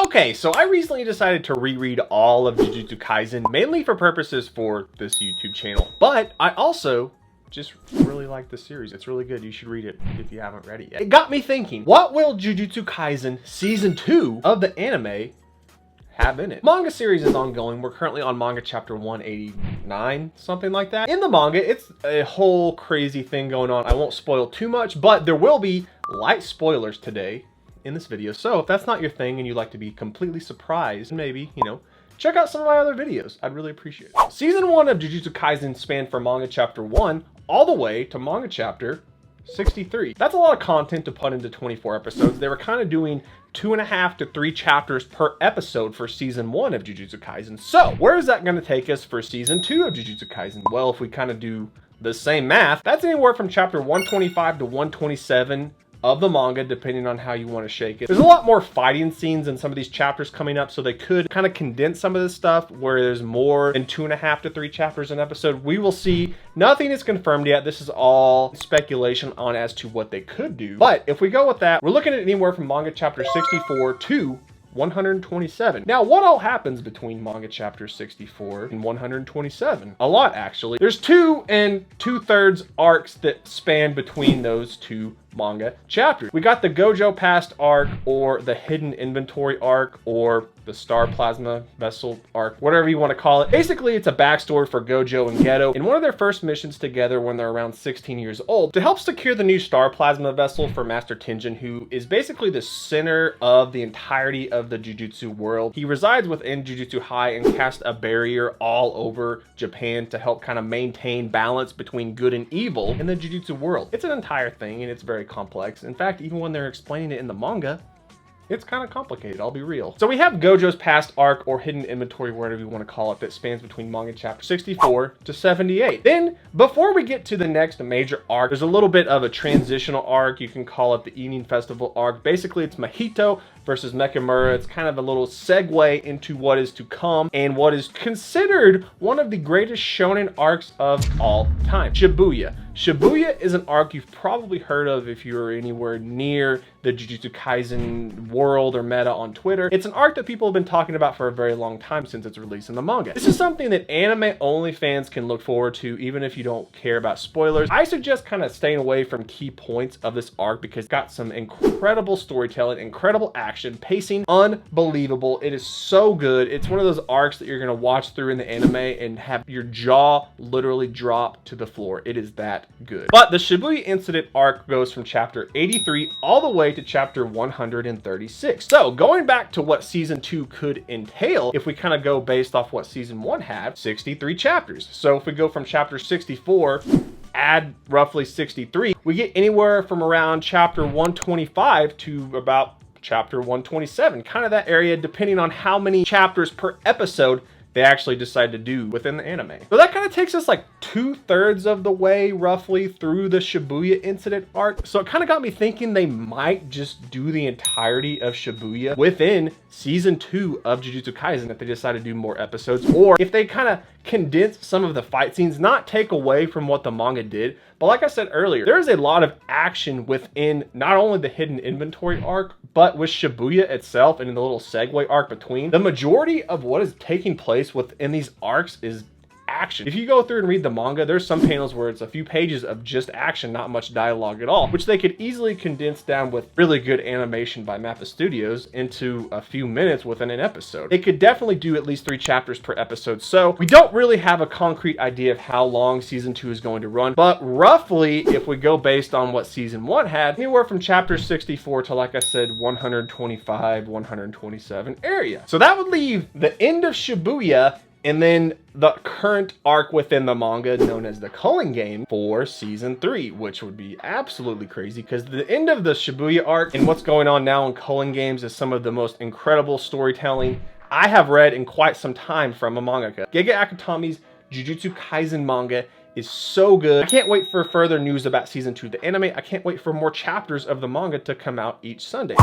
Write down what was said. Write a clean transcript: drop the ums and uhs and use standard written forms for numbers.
Okay, so I recently decided to reread all of Jujutsu Kaisen, mainly for purposes for this YouTube channel, but I also just really like the series. It's really good. You should read it if you haven't read it yet. It got me thinking, what will Jujutsu Kaisen Season 2 of the anime have in it? Manga series is ongoing. We're currently on manga chapter 189, something like that. In the manga, it's a whole crazy thing going on. I won't spoil too much, but there will be light spoilers today in this video. So if that's not your thing and you like to be completely surprised, maybe, you know, check out some of my other videos. I'd really appreciate it. Season 1 of Jujutsu Kaisen spanned from manga chapter 1 all the way to manga chapter 63. That's a lot of content to put into 24 episodes. They were kind of doing 2.5 to 3 chapters per episode for season 1 of Jujutsu Kaisen. So where is that going to take us for season 2 of Jujutsu Kaisen? Well, if we kind of do the same math, that's anywhere from chapter 125 to 127 of the manga, depending on how you want to shake it. There's a lot more fighting scenes in some of these chapters coming up, so they could kind of condense some of this stuff where there's more than 2.5 to 3 chapters an episode. We will see. Nothing is confirmed yet. This is all speculation on as to what they could do. But if we go with that, we're looking at anywhere from manga chapter 64 to 127. Now, what all happens between manga chapter 64 and 127? A lot, actually. There's 2 2/3 arcs that span between those two manga chapters. We got the Gojo Past arc, or the Hidden Inventory arc, or the Star Plasma Vessel arc, whatever you want to call it. Basically, it's a backstory for Gojo and Geto in one of their first missions together when they're around 16 years old to help secure the new Star Plasma Vessel for Master Tenjin, who is basically the center of the entirety of the Jujutsu world. He resides within Jujutsu High and casts a barrier all over Japan to help kind of maintain balance between good and evil in the Jujutsu world. It's an entire thing, and it's very complex. In fact, even when they're explaining it in the manga, it's kind of complicated, I'll be real. So we have Gojo's Past arc, or Hidden Inventory, whatever you want to call it, that spans between manga chapter 64 to 78. Then, before we get to the next major arc, there's a little bit of a transitional arc. You can call it the Evening Festival arc. Basically, it's Mahito versus Mechimura. It's kind of a little segue into what is to come and what is considered one of the greatest shonen arcs of all time, Shibuya. Shibuya is an arc you've probably heard of if you're anywhere near the Jujutsu Kaisen world or meta on Twitter. It's an arc that people have been talking about for a very long time since its release in the manga. This is something that anime-only fans can look forward to, even if you don't care about spoilers. I suggest kind of staying away from key points of this arc because it's got some incredible storytelling, incredible action, pacing, unbelievable. It is so good. It's one of those arcs that you're going to watch through in the anime and have your jaw literally drop to the floor. It is that good. But the Shibuya incident arc goes from chapter 83 all the way to chapter 136. So going back to what season 2 could entail, if we kind of go based off what season 1 had, 63 chapters. So if we go from chapter 64, add roughly 63, we get anywhere from around chapter 125 to about chapter 127, kind of that area, depending on how many chapters per episode they actually decide to do within the anime. So that kind of takes us like 2/3 of the way roughly through the Shibuya incident arc. So it kind of got me thinking they might just do the entirety of Shibuya within season 2 of Jujutsu Kaisen if they decide to do more episodes, or if they kind of condense some of the fight scenes, not take away from what the manga did. But like I said earlier, there is a lot of action within not only the Hidden Inventory arc, but with Shibuya itself and in the little segue arc between. The majority of what is taking place within these arcs is action. If you go through and read the manga, there's some panels where it's a few pages of just action, not much dialogue at all, which they could easily condense down with really good animation by Mappa Studios into a few minutes within an episode. They could definitely do at least 3 chapters per episode. So we don't really have a concrete idea of how long season 2 is going to run, but roughly, if we go based on what season 1 had, anywhere from chapter 64 to, like I said, 125, 127 area. So that would leave the end of Shibuya and then the current arc within the manga known as the Culling Game for season 3, which would be absolutely crazy because the end of the Shibuya arc and what's going on now in Culling Games is some of the most incredible storytelling I have read in quite some time from a mangaka. Gege Akutami's Jujutsu Kaisen manga is so good. I can't wait for further news about season 2 of the anime. I can't wait for more chapters of the manga to come out each Sunday.